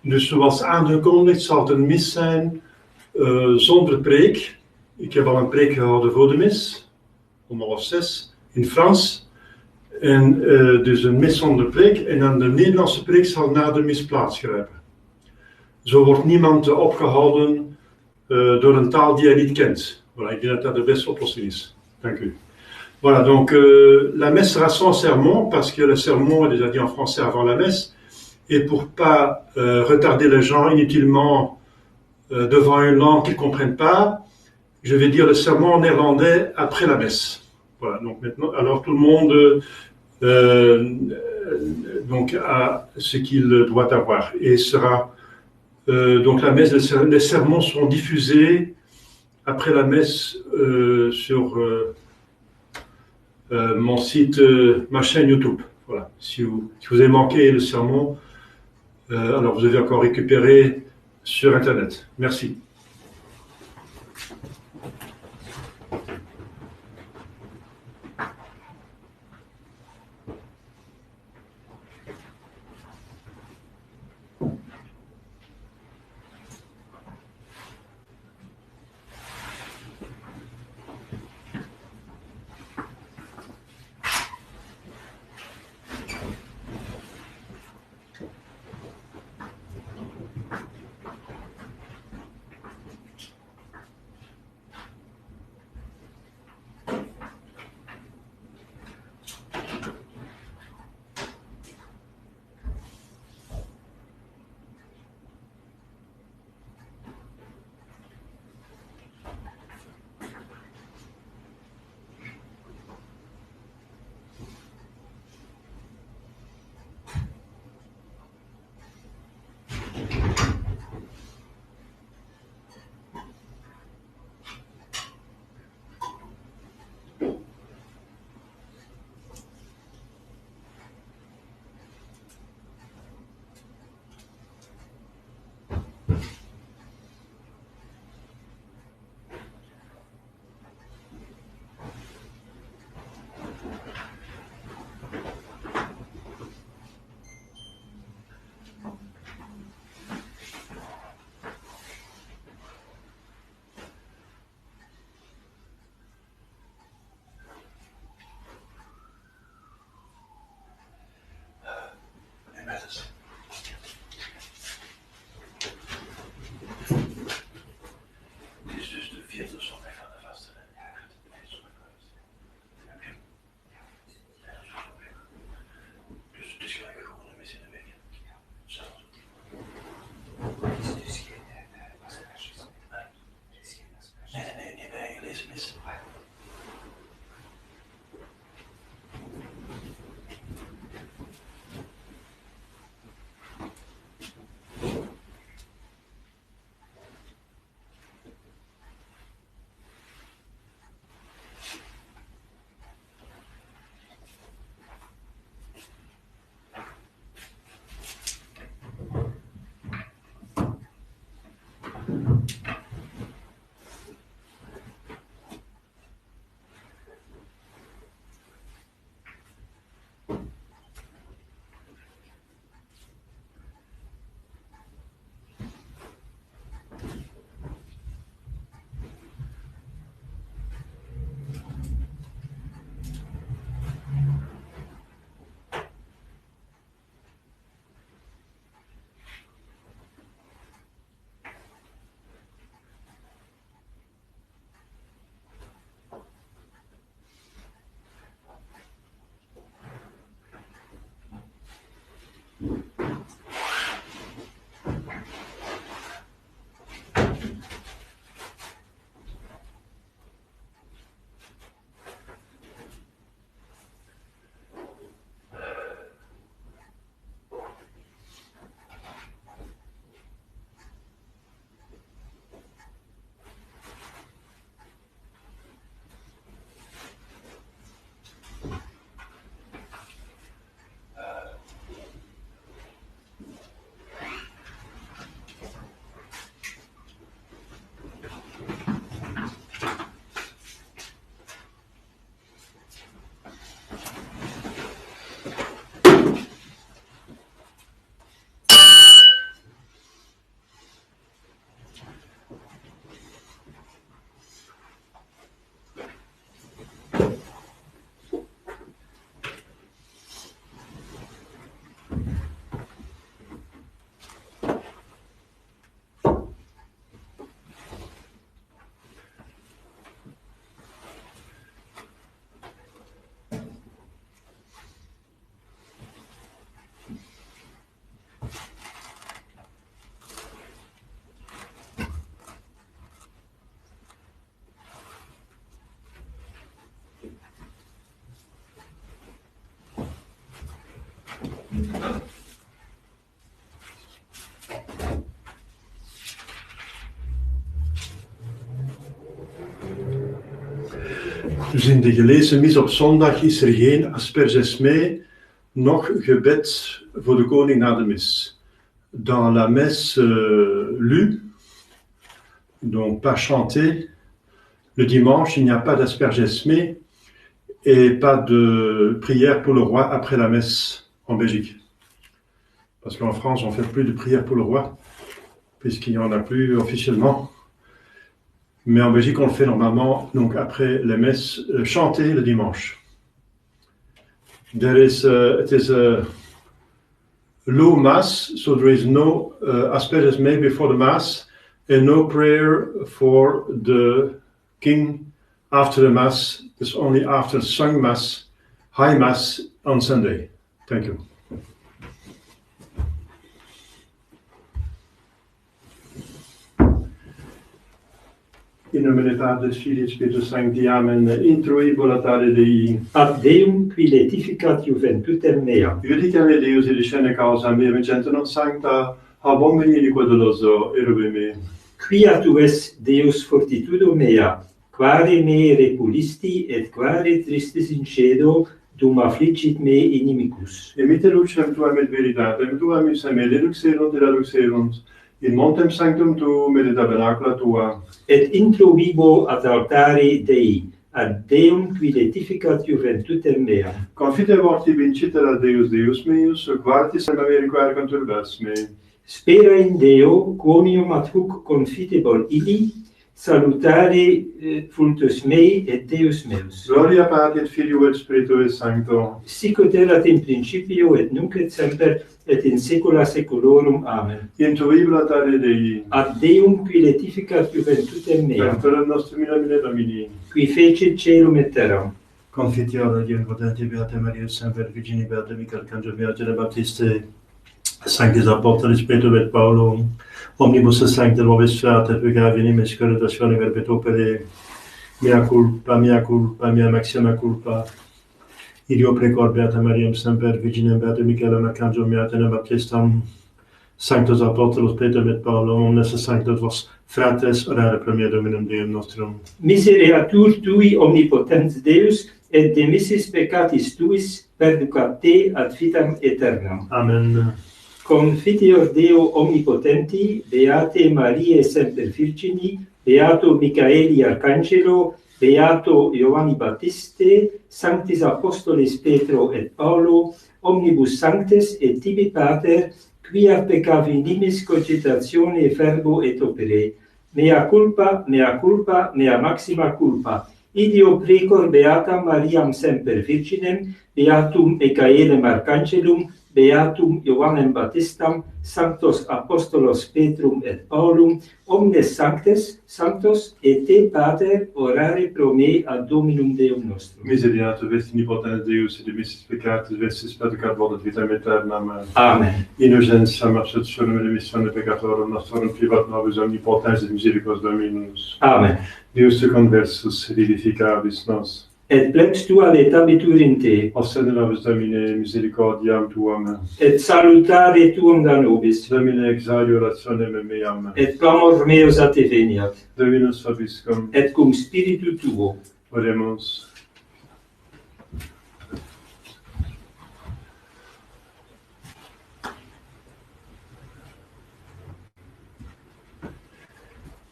Dus zoals aangekondigd zal het een mis zijn zonder preek. Ik heb al een preek gehouden voor de mis, om 5:30, in Frans. En dus een mis zonder preek. En dan de Nederlandse preek zal na de mis plaatsgrijpen. Zo wordt niemand opgehouden door een taal die hij niet kent. Voilà, ik denk dat dat de beste oplossing is. Dank u. Voilà, donc la messe sera sans sermon, parce que le sermon est déjà dit en français avant la messe. Et pour pas retarder les gens inutilement devant une langue qu'ils ne comprennent pas, je vais dire le sermon en néerlandais après la messe. Voilà, donc maintenant, alors tout le monde donc a ce qu'il doit avoir. Et sera donc la messe, les sermons seront diffusés après la messe sur mon site, ma chaîne YouTube. Voilà, si vous avez manqué le sermon, alors vous avez encore récupéré sur Internet. Merci. Dus in de gelezen mis op zondag is er geen asperges mee, noch gebed voor de koning na de mis. Dans la messe lue, donc pas chantée, le dimanche, il n'y a pas d'asperges mais et pas de prière pour le roi après la messe en Belgique. Parce qu'en France, on ne fait plus de prière pour le roi, puisqu'il n'y en a plus officiellement. Mais en Belgique, on le fait normalement, donc après les messes chantées le dimanche. It is a low mass, so there is no asperges made before the mass, and no prayer for the king after the mass. It's only after sung mass, high mass on Sunday. Thank you. In nomine Patris, Filii, Spiritus Sancti, Amen. Introi volatare Dei. Ad Deum qui letificat juventutem mea. Iudicame Deus edicene causa mea, vincente non sancta, habom veniri quod doloso, erube me. Quia tu es Deus fortitudo mea, quare me repulisti et quare tristis in cedo, dum affligit me inimicus. Emite lucem tuam et veritatem tuam, ipsa me deduxerunt et aduxerunt, in montem sanctum tuum et in tabernacula tua. Et intro vivo ad altare Dei, ad Deum qui letificat juventutem mea. Confite vorti vincitera Deus Deus meus, quartis em Americae conturbas me. Spera in Deo, quonium ad huc confitebor illi, salutare fultus mei et Deus meus. Gloria Patri et Filio et Spiritu Sancto. Sic ut erat in principio et nunc et semper et in saecula saeculorum. Amen. Intui volatare Dei. Ad Deum qui letificat juventutem mea, Sanctorum nostrum in nomine Domini. qui fecit caelum et terram. Confiteor Dei potenti Beate Maria semper Virgini Beate Michael Cangelo Beate Baptiste Sanctis Apostolis Petro et Paulo omnibus sancta vobis frate peccavi venimes corrudatione verbet opere mea culpa mea maxima culpa idio precor Beata Mariam semper Virginem Beate Michaelem Arcangelo Beate Baptistam Sanctus Apostolos Petro et Paulo omnes sanctos vos fratres orare pro mea Dominum Deum nostrum. Misereatur tui omnipotens Deus, et demissis peccatis tuis perducat te ad vitam aeternam. Amen. Confiteor Deo omnipotenti, Beate Mariae semper Virgini, Beato Michaeli Arcangelo, Beato Ioanni Baptiste, Sanctis Apostolis Petro et Paulo, omnibus sanctes et tibi Pater, quia peccavi nimis cogitatione verbo et opere. Mea culpa, mea maxima culpa. Idio precor Beatam Mariam semper Virginem, Beatum Michaelem Arcangelum, Beatum Ioannem Baptistam, Sanctos Apostolos Petrum et Paulum, omnes sanctos, et te, Pater, orare pro me ad Dominum Deum nostrum. Miseriatur vesti nipotens Deus, et dimissis peccatis vestis pedicat volet vitam aeternam. Amen. In urgentiam absolutionem et remissione peccatorum nostrorum privat nobis omnipotens et misericors Dominus. Amen. Deus te conversus et edificabis nos. Et plex tua letabitur in te, Ostende nobis Domine misericordiam tuam. et salutare tuum da nobis, Domine exaudi orationem meam. et clamor meus a te veniat, Dominus vobiscum. et cum spiritu tuo. Oremus.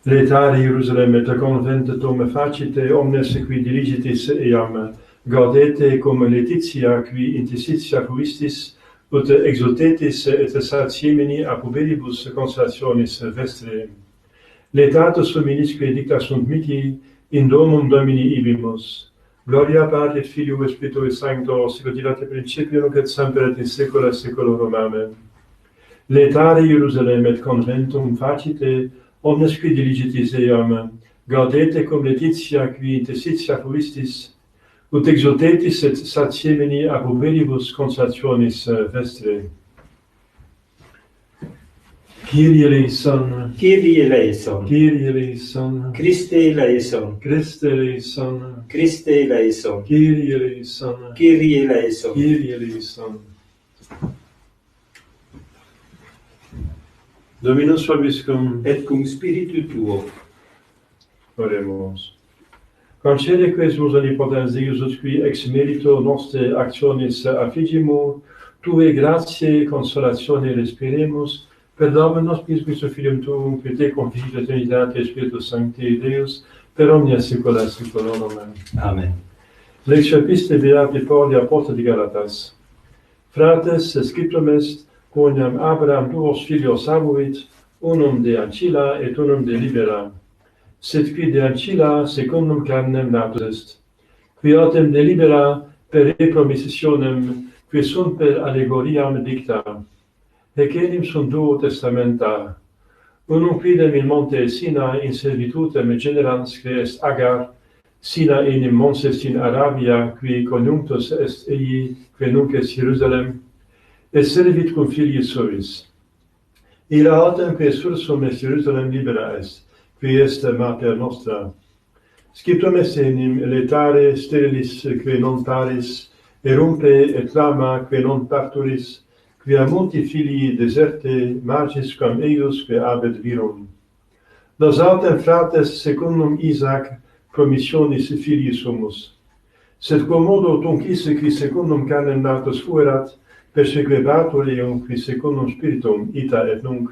Laetare Ierusalem et conventum facite omnes qui diligitis eam, gaudete cum Laetitia qui interstitia fuistis, ut exultetis et satiemini a puberibus consolationis vestre. Laetatus hominis qui dicta sunt mihi, in domum Domini ibimus. Gloria Patri et Filio et Spiritu Sancto, sic ut erat in principio nunc et semper et in saecula saeculorum. Amen. Laetare Ierusalem et conventum facite omnes qui diligitis eam, gaudete cum Laetitia qui interstitia fuistis, ut exultetis et satiemini a puberibus consolationis vestre. Kyrie eleison. Kyrie eleison. Kyrie eleison. Christe eleison. Christe eleison. Christe eleison. Kyrie eleison. Kyrie eleison. Kyrie eleison. Dominus vobiscum. Et cum spiritu tuo. Oremus. Concede quesumus omnipotens Deus, ut qui ex merito nostre actionis affigimus, tue gratiae consolatione respiremus, per Dominus Christus Filium Tuum, qui te confici Trinitate Spiritus Sancti Deus, per omnia saecula saeculorum. Amen. Lex episte beati Pauli apostoli Galatas. Frates scriptum est, quoniam Abraham duos filios abuit, unum de ancilla et unum de libera. Sed qui de ancilla secundum carnem natus est, qui autem de libera per repromissionem, qui sunt per allegoriam dicta. Hec enim sunt duo testamenta, unum quidem in monte Sina in servitutem generans, que est Agar, Sina enim mons est in Arabia, qui conjunctus est ei, que nunc est Jerusalem, et servit cum filii suis. Illa autem que sursum est Jerusalem libera est, qui est mater nostra. Scriptum est enim letare sterilis que non paris, erumpe et lama que non parturis, quia multi filii deserte magis quam eius que abet virum. Nos autem frates secundum Isaac promissionis filii sumus. Sed quomodo tunc isse qui secundum carnem natus fuerat, persequebatur eum qui secundum spiritum ita et nunc.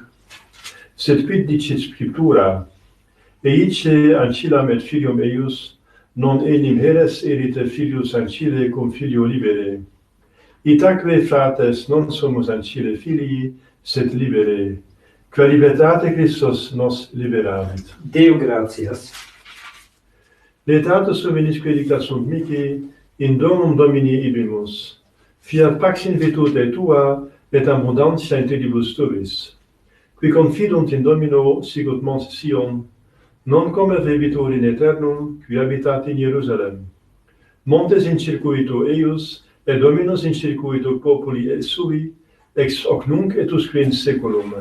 Sed quid dicit scriptura? Eice ancillam et filium eius, non enim heres erite filius ancille cum filio libere. Itaque, frates, non sumus ancille filii, sed libere. Qua libertate Christus nos liberavit. Deo gratias. Laetatus hominisque dictas sunt mihi, in domum Domini ibimus. Fiat pax in virtute tua, et abundantia in tedibus tuis. Qui confidunt in Domino sicut mons Sion, non come vivitur in aeternum, qui habitat in Jerusalem. Montes in circuito eius, et Dominus in circuito populi et sui, ex hoc nunc et usque in saeculum.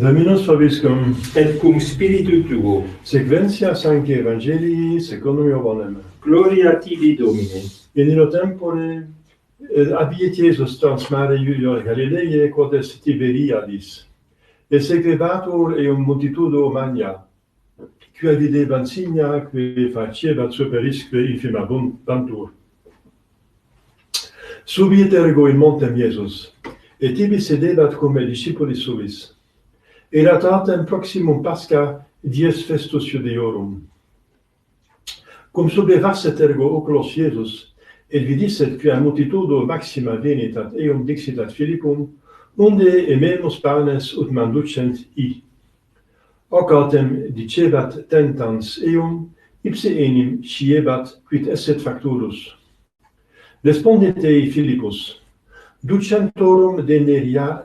Dominus vobiscum, Et cum spiritu tuo. sequentia Sancti Evangelii secundum Ioannem. Gloria tibi, Domine. In illo tempore abiet Iesus trans mare Iulior Galileae quod est Tiberiadis. Et sequebatur eum multitudo magna, quia videbant signa, qui facebat superisque infimabantur. Subit ergo in montem Iesus, et tibi sedebat cum discipulis suis. Erat autem proximum Pascha dies festus Judeorum. Cum sublevasset ergo oculos Iesus, et vidisset quia multitudo maxima venit ad eum dixit ad Philippum, unde ememus panes ut manducent I. Hoc autem dicebat tentans eum, ipse enim sciebat quid esset facturus. Respondit ei Philippus, ducentorum denariorum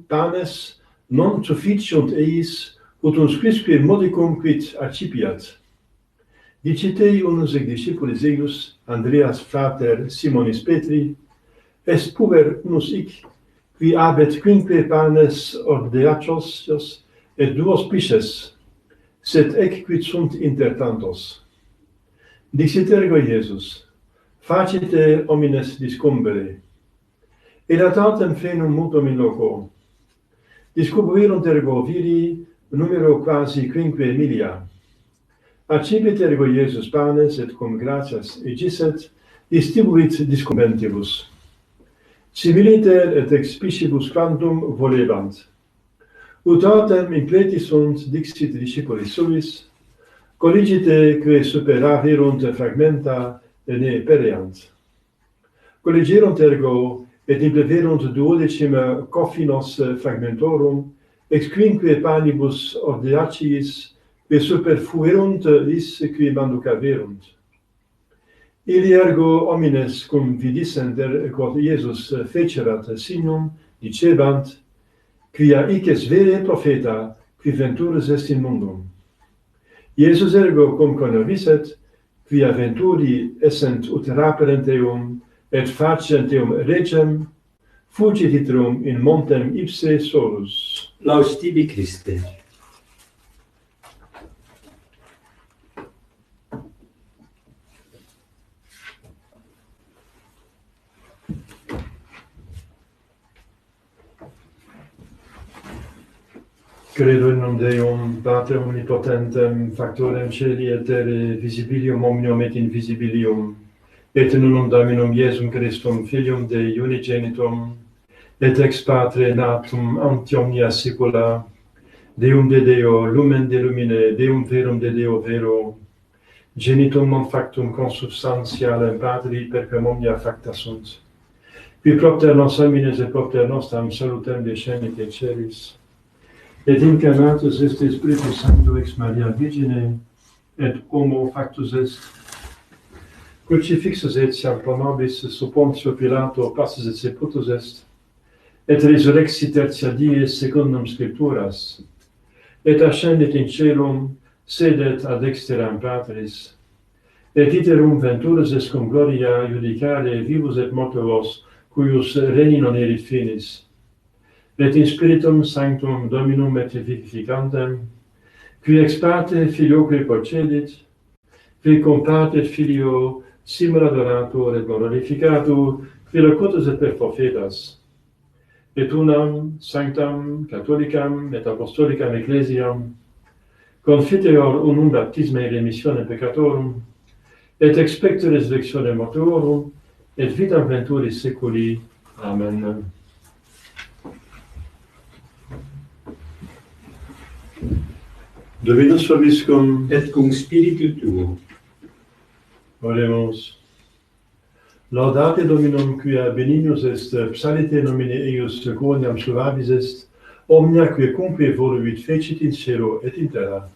panes non sufficiunt eis, ut uns quisque modicum quid accipiat. Dicit ei unus ec discipulis eius, Andreas frater Simonis Petri, est puber unus hic, qui habet quinque panes ordeachos et duos pisces, sed ec quid sunt inter tantos. Dixit ergo Iesus, facite homines discumbere. Erat autem plenum multum in loco. Discubuerunt ergo viri numero quasi quinque milia. Accipit ergo Iesus panes et cum gratias egisset, distribuit discumbentibus. Civiliter et expicibus quantum volebant. Ut autem impleti sunt dixit discipulis suis, colligite que superaverunt fragmenta ne pereant. Colligerunt ergo et impleverunt duodecima coffinos fragmentorum, ex quinque panibus ordeaciis, que superfuerunt lis qui manducaverunt. Ili ergo homines cum vidissent quod Iesus fecerat signum, dicebant, quia ices vere profeta, qui venturus est in mundum. Iesus ergo cum connovisset, quia venturi essent uteraperent eum, et facient eum regem, fugit iterum in montem ipse solus. Laus tibi Christe. Credo in nom Deum, Pater omnipotentem, factorem celi et terrae, visibilium omnium et invisibilium, et in unum Dominum Iesum Christum, Filium Dei unigenitum, et ex Patre natum ante omnia saecula, Deum de Deo, lumen de lumine, Deum verum de Deo vero, genitum non factum consubstantialem Patri, perquam omnia facta sunt, qui propter nos homines et propter nostram salutem descendit in celis, et incarnatus est Spiritus Sancto ex Maria Virgine, et homo factus est, crucifixus etiam pro nobis sub Pontio Pilato passus et sepultus est, et resurrexit tertia dies secundum Scripturas, et ascendit in caelum, sedet ad dexteram Patris, et iterum venturus est cum gloria judicare vivus et mortuos, cuius regni non erit finis, et in Spiritum Sanctum Dominum et vivificantem, qui ex parte filioque procedit, qui cum Pater et Filio simul adorator et glorificatur, qui locutus et per prophetas, et unam sanctam catholicam et apostolicam ecclesiam, confiteor unum baptisme et remissionem peccatorum, et expecto resurrectionem mortuorum, et vitam venturis seculi. Amen. Dominus vobiscum, Et cum spiritu tuo. oremus. Laudate Dominum, quia benignus est, psalite nomine eius quoniam suavis est, omnia qui cumque voluit fecit in cielo et in terra.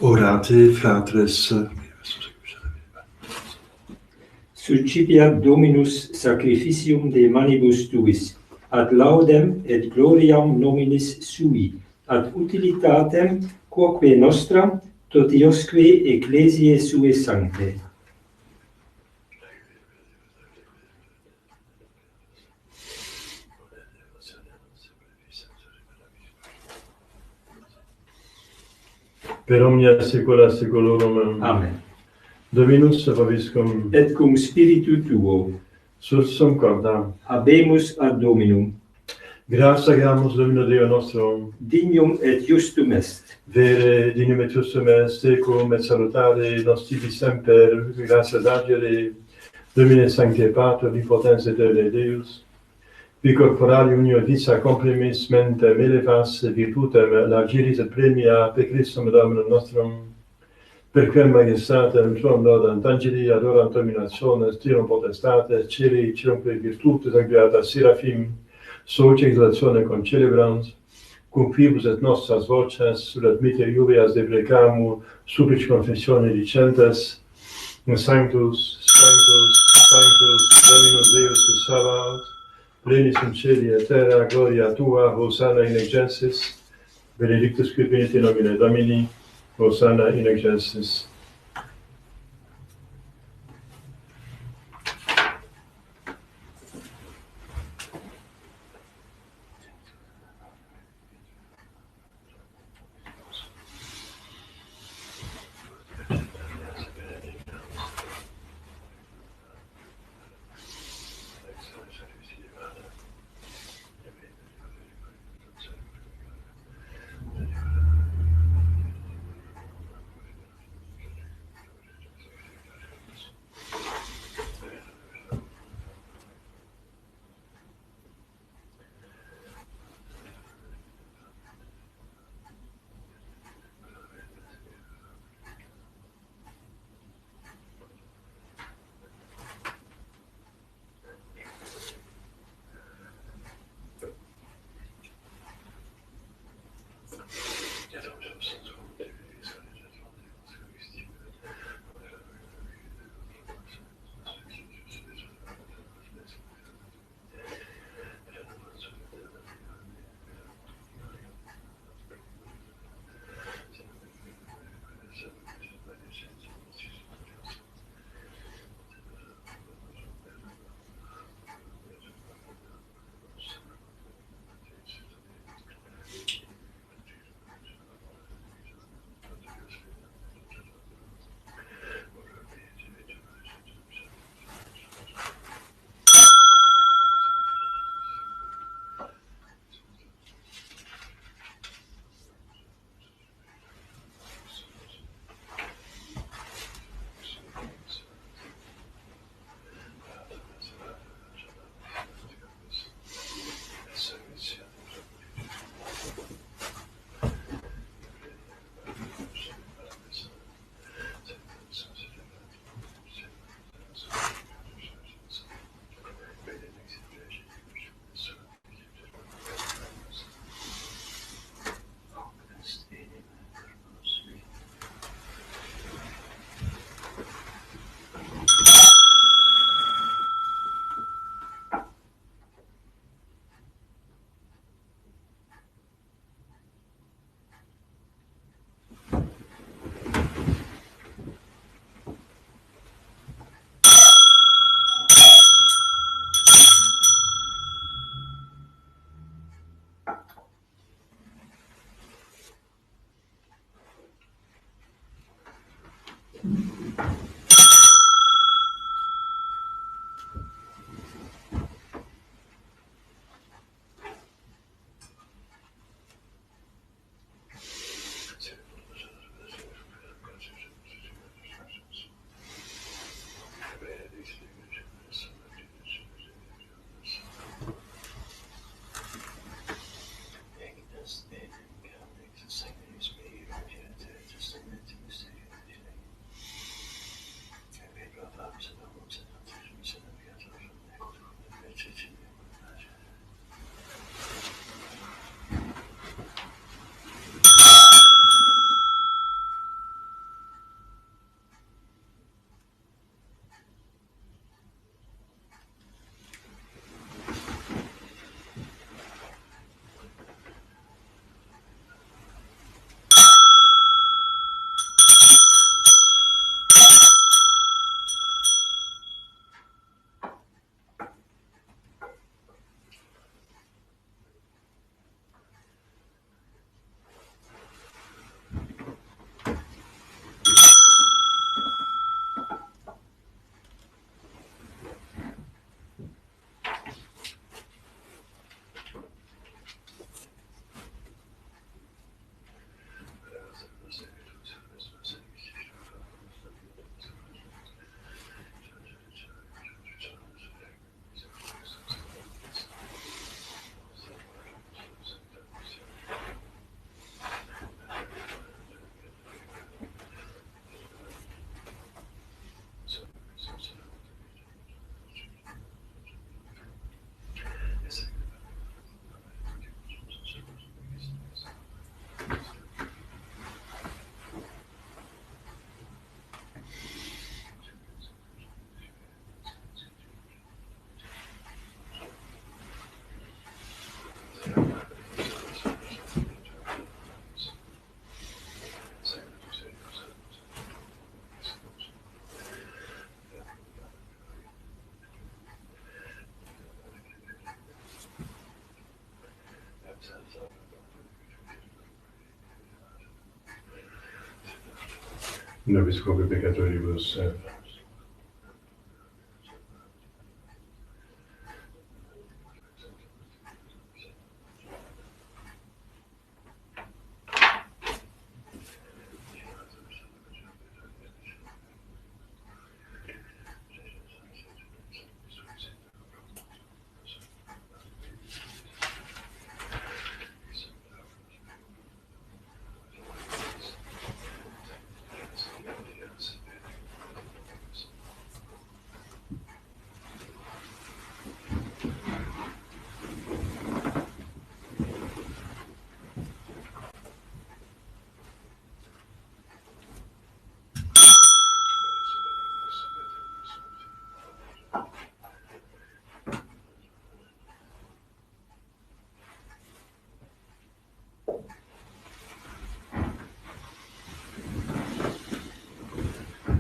Orate, fratres. Sucipiat Dominus sacrificium de manibus tuis, ad laudem et gloriam nominis sui, ad utilitatem quoque nostram, totiosque ecclesiae sue sancte. Per omnia saecula saeculorum. Amen. Dominus vobiscum. Et cum spiritu tuo, Sursum corda. habemus ad Dominum, Gratiamus Domino Deo nostrum. dignum et justum est. Vere dignum et justum est, tecum et salutare nos tibi semper, gratias agere, Domine Sancte Pater, omnipotens et Deus, qui corporali unio visa comprimis mentem elevas virtutem largiris et premia per Christum Dominum nostrum, per quem majestatem tuam laudant angeli adorant dominationes, trium potestates, celi, cirumque virtutes angriata seraphim, socia exaltatione concelebrans, cum quibus et nostras voces, sur admite iubeas deprecamur, supplici confessione dicentes, Sanctus, Sanctus, Sanctus, Dominus Deus Sabaoth, plenis in celi et terra, gloria tua, Hosanna in excelsis, benedictus qui venit in nomine Domini, Hosanna in excelsis. nobis conque peccatoribus,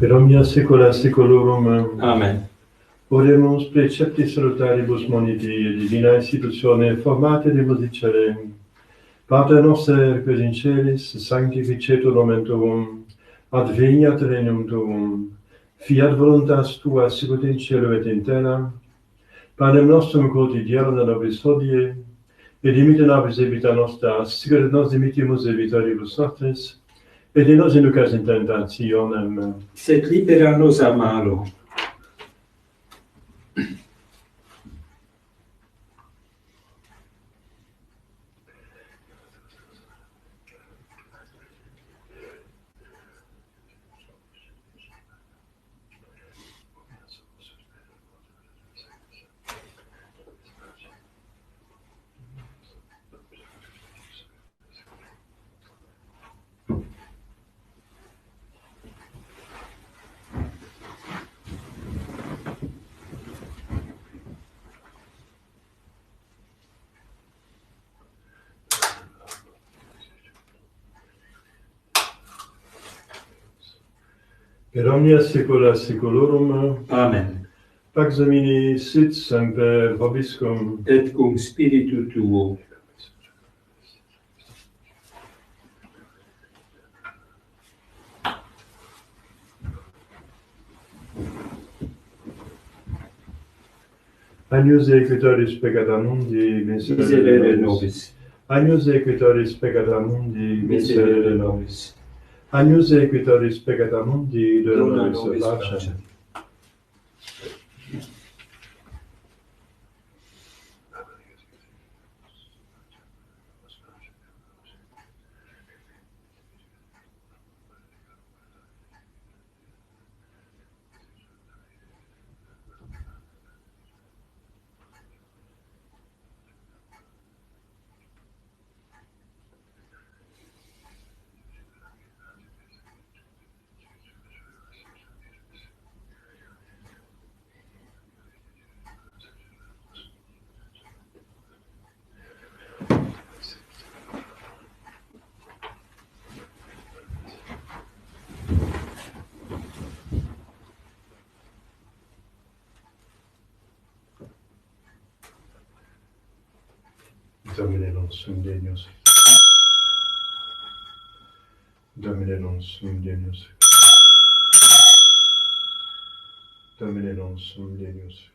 per omnia saecula saeculorum. Amen. Oremus precepti salutaribus moniti et divina institutione formate deposicere. Pater noster, quis in celis, sanctificetur nomen tuum, adveniat regnum tuum, fiat voluntas tua sicut in cielo et in terra. Panem nostrum quotidianum da nobis hodie, et dimitte nobis debita nostra, sicut et nos dimittimus debitoribus nostris, et in nos inducas in tentationem, Sed libera nos a malo. per omnia saecula saeculorum. Amen. Pax Domini sit semper vobiscum. Et cum spiritu tuo. Agnus equitoris peccata mundi, Miserere nobis. Agnus equitoris peccata mundi, Miserere nobis. Agnus equitoris peccata mundi, Dona nobis nobis pacem. pacem. Domine non sum Deus. Domine non sum Deus. Domine non sum Deus.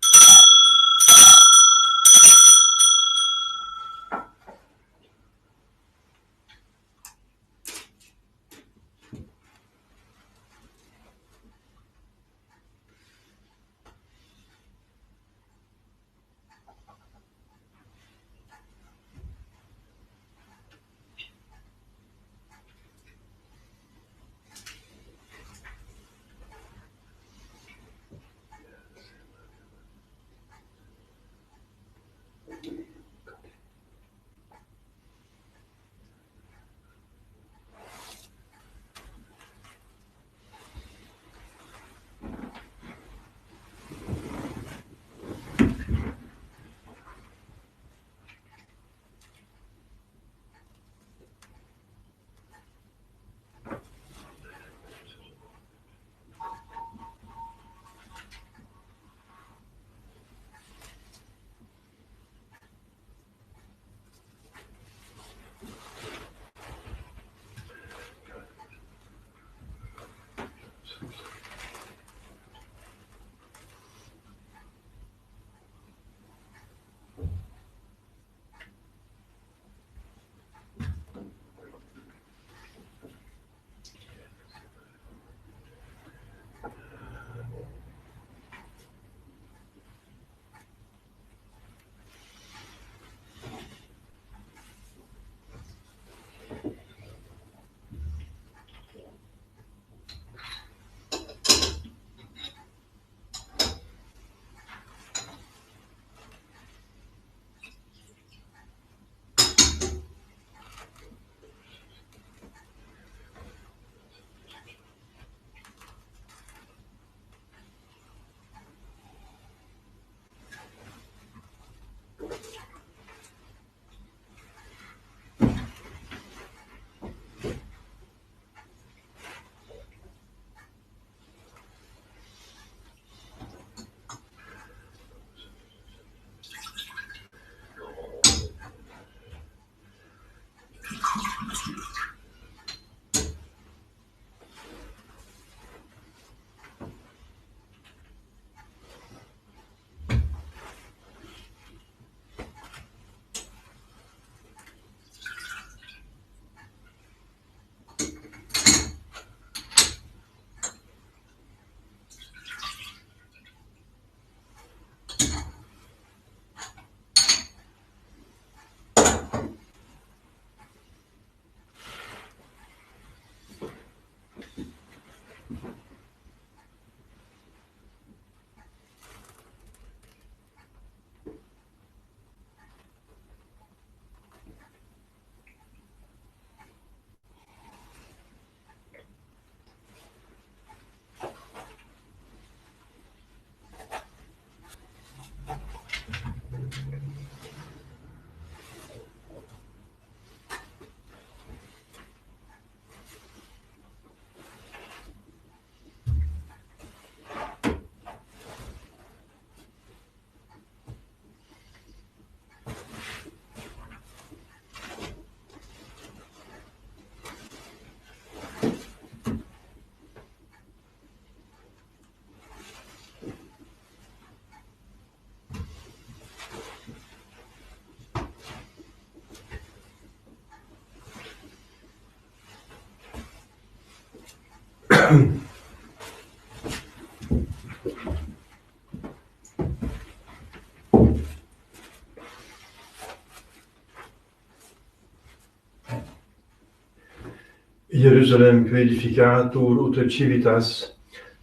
Jerusalem qualificatur ut civitas,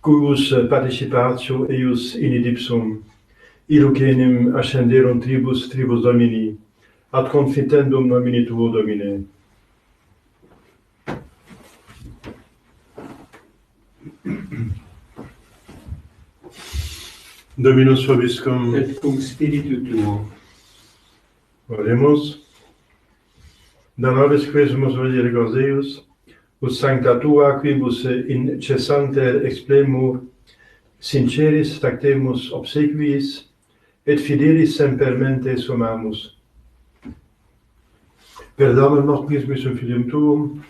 cuius participatio eius in ipsum, illucenem ascenderum tribus Domini, ad confitendum nomini tuo Domine. Dominus vobiscum. Et cum spiritu tuo. Oremus. Da nobis quesumus Virgo Deus, ut sancta tua quibus in cessante explemur, sinceris tactemus obsequiis, et fidelis sempermente sumamus. Per Domum nostrum Iesus Filium tuum,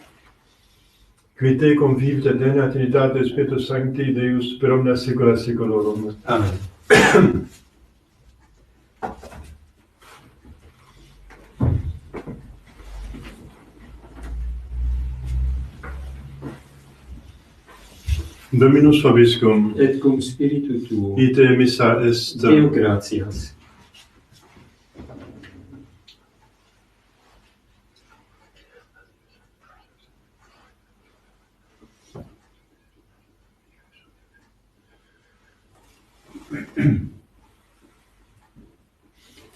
qui te convivit et in Trinitate Spiritus Sancti Deus per omnia saecula saeculorum. Amen. Dominus vobiscum. Et cum spiritu tuo. Ite missa est. Deo gratias.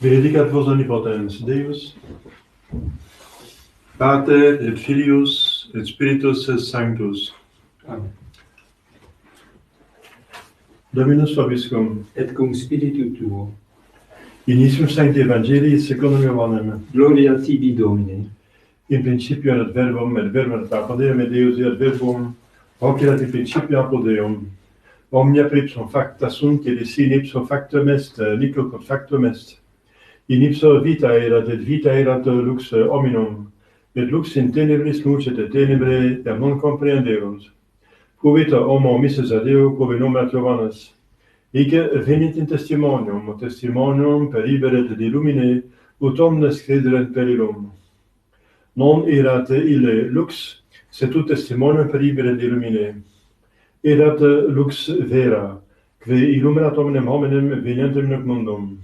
Benedicat vos omnipotens Deus, Pater et Filius et Spiritus Sanctus. Amen. Dominus vobiscum. Et cum spiritu tuo. Initium Sancti Evangelii secundum Ioannem. Gloria tibi, Domine. In principio erat verbum, et verbum erat apud Deum, et Deus erat verbum, hoc erat in principio apud Deum. Omnia per ipsum facta sunt, et in ipsum factum est, nihil quod factum est. In ipso vita erat, et vita erat lux hominum, et lux in tenebris lucet, et tenebrae non comprehenderunt. Quo homo missus a Deo, quo nomen Johannes. Ige venit in testimonium per iberet de lumine, ut omnes crederent per illum. Non erat ille lux, sed ut testimonium per iberet de lumine. Erat lux vera, que illuminat omnem hominem venientem in mundum.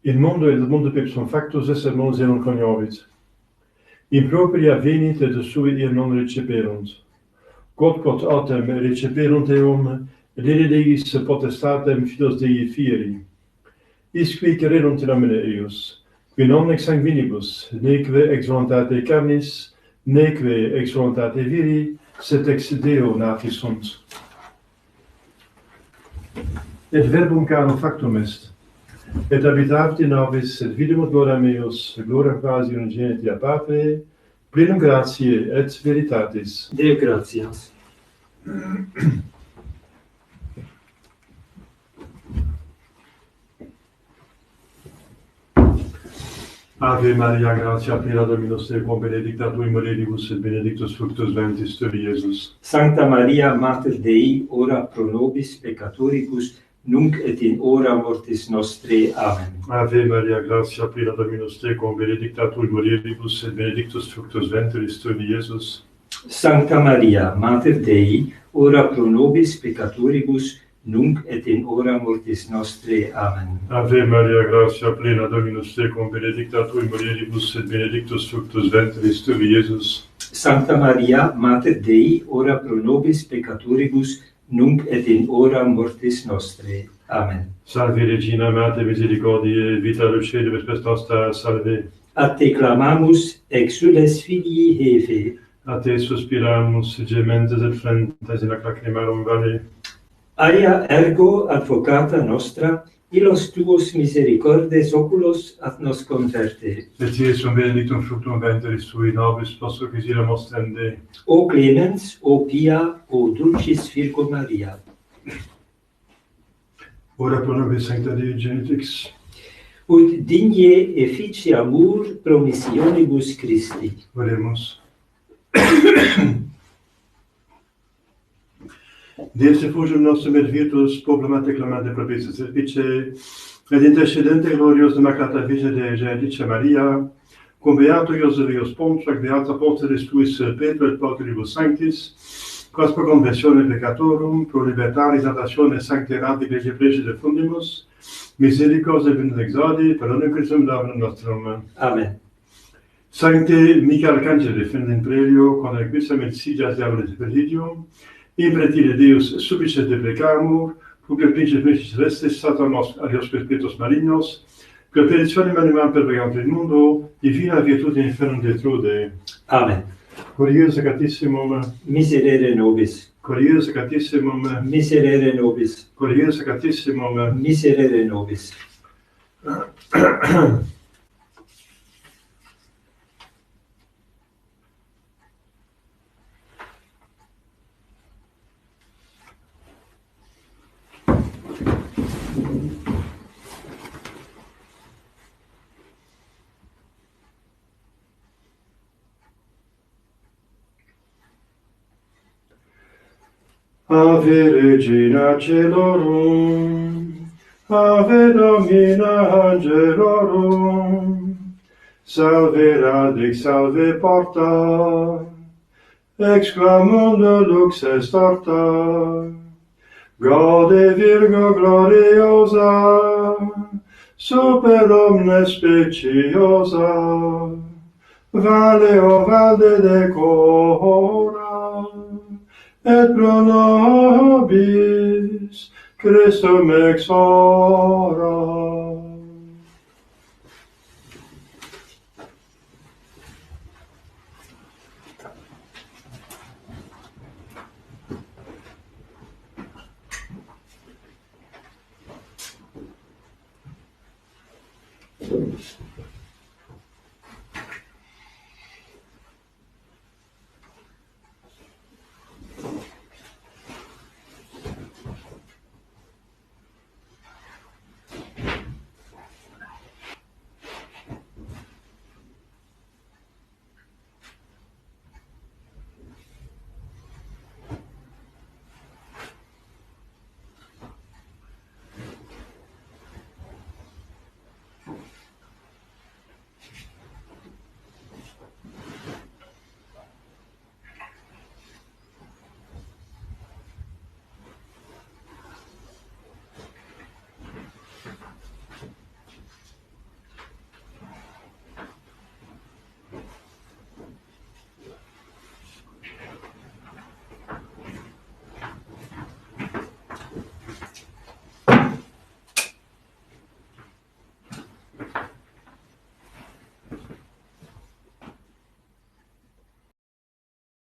In mundo et mundo pepsum factus esser non se non cognovit. In propria venit et sui non receperunt. Quod autem receperunt eum, Dele Deis potestatem filos Dei fieri. Isque crerunt in nomine eius, qui non ex sanguinibus, neque ex voluntate carnis, neque ex voluntate viri, sed ex Deo nati sunt. Et verbum carum factum est, et habitavit in nobis, et videmus gloriam eius, gloria quasi unigeniti a Patre, plenum gratiae et veritatis. Deo gratias. Ave Maria, gratia plena Dominus tecum, benedicta tui mulieribus et benedictus fructus ventris tui, Iesus. Sancta Maria, Mater Dei, ora pro nobis peccatoribus, nunc et in hora mortis nostre. Amen. Ave Maria, gratia plena Dominus tecum, benedicta tui mulieribus et benedictus fructus ventris tui, Iesus. Sancta Maria, Mater Dei, ora pro nobis peccatoribus, nunc et in hora mortis nostre. Amen. Ave Maria, gratia plena Dominus tecum, benedicta tui mulieribus et benedictus fructus ventris tui, Iesus. Sancta Maria, Mater Dei, ora pro nobis peccatoribus, nunc et in hora mortis nostre. Amen. Salve Regina, Mater misericordiae, vita dulcedo et spes nostra, salve. A te clamamus, exules filii Heve. A te suspiramus, gementes et flentes in ac lacrimarum vale. Aia ergo advocata nostra, illos tuos misericordes oculos ad nos converte. Et Iesum benedictum fructum ventris tui, nobis post quisira mostrende. O clemens, o pia, o dulcis Virgo Maria. Ora pro nobis sancta Dei genitrix. Ut digne efficiamur promissionibus Christi. Oremus. Deus effusium nostrum et virtus populum clamante propices et vice, et intercedente glorios de Immaculata Virgine Dei Genitrice Maria, cum beato Iosebius Pontus, ac beata apostolis tuis Petro et Pautribus Sanctis, Quas pro confessione peccatorum, pro libertatis natatione sancti rati lege precede fundimus, misericors et benedictus exaudi, per omnium Christum Domini nostrum. Amen. Sancte Michael Arcangelo, defendem prelio, quod requisam et sigias diabolis presidium, impretire Deus supplices deprecamur, puque principes mystis celestis, Satanos, alios spiritus malignos, que peritionem animam pervegantur in mundo, divina virtute infernum detrude. Amen. Curios sacatissimum, Miserere nobis. Curios sacatissimum, Miserere nobis. Curios sacatissimum. Miserere nobis. Ave Regina Celorum, Ave Domina Angelorum, Salve Radix, Salve Porta, exclamundo lux est orta, Gaude Virgo gloriosa, super omnes speciosa, Vale o valde decora, et pro nobis Christum ex ora.